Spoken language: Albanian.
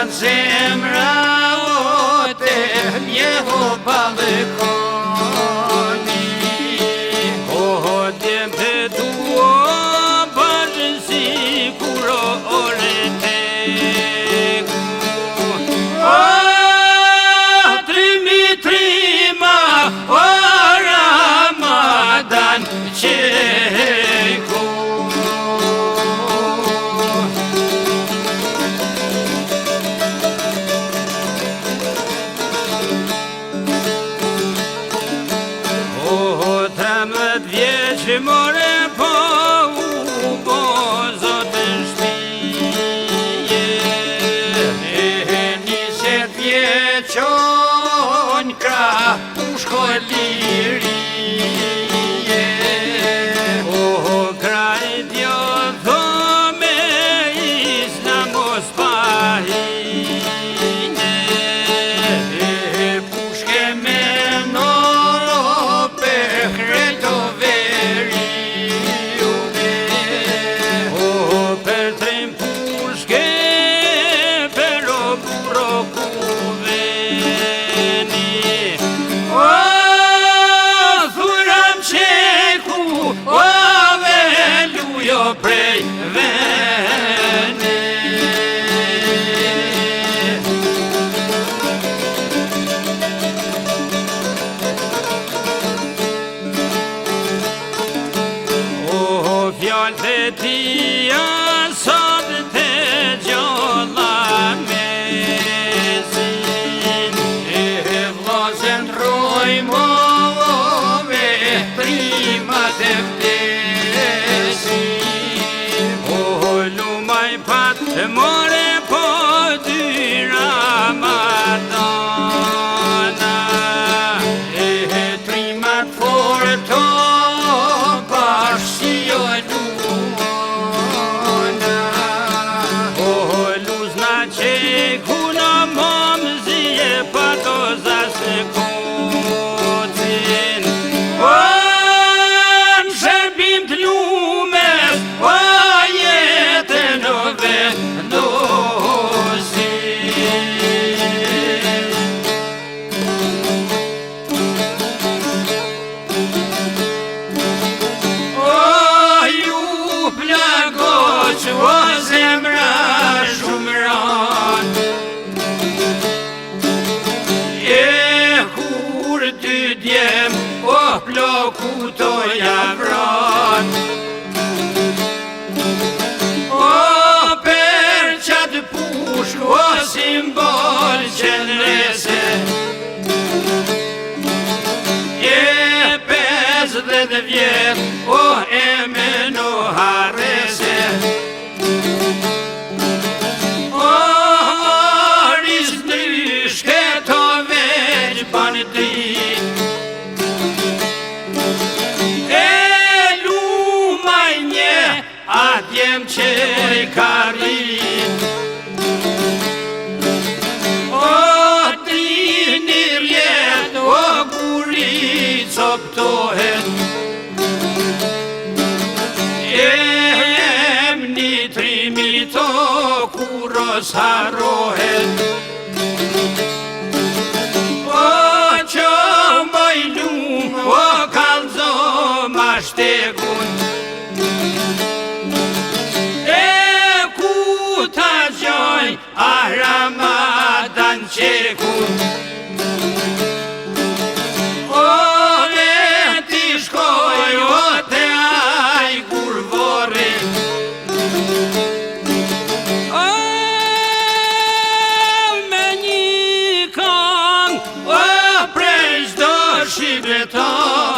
zemra ote mjeho balkoni. O djem të duo bashkë sikur ore tegu. O trima, o Ramadan qeku. More po u Zotë shtije, niset vjeqon krah u shkollirije. O kraj djo thome islam mos pahine, pushke me norope hretove. Prej vene. O fjallë të tia sot të gjalla mesin, vllazën roj move primat e more po dy Ramadana, trimat forto bashkëjoluna. O luzna që kuna momzije pa to zaskotin. O në shërbim të lumes, o jetën o o zemra shumran. E kur ty djem, o ploku to javran. O per qatë pushk, o simbol qenrese. E 50 vjet, o emen o harese. Atjem që ka rrit, o dini rjet, o burit coptohet. Emni trimito kuros harohet. O që mbaj lum, o kalzo mashtegun. Ramadan qekun. O veti shkoj, o te aj kur vore. O me një kong, o prej çdo shqiptar.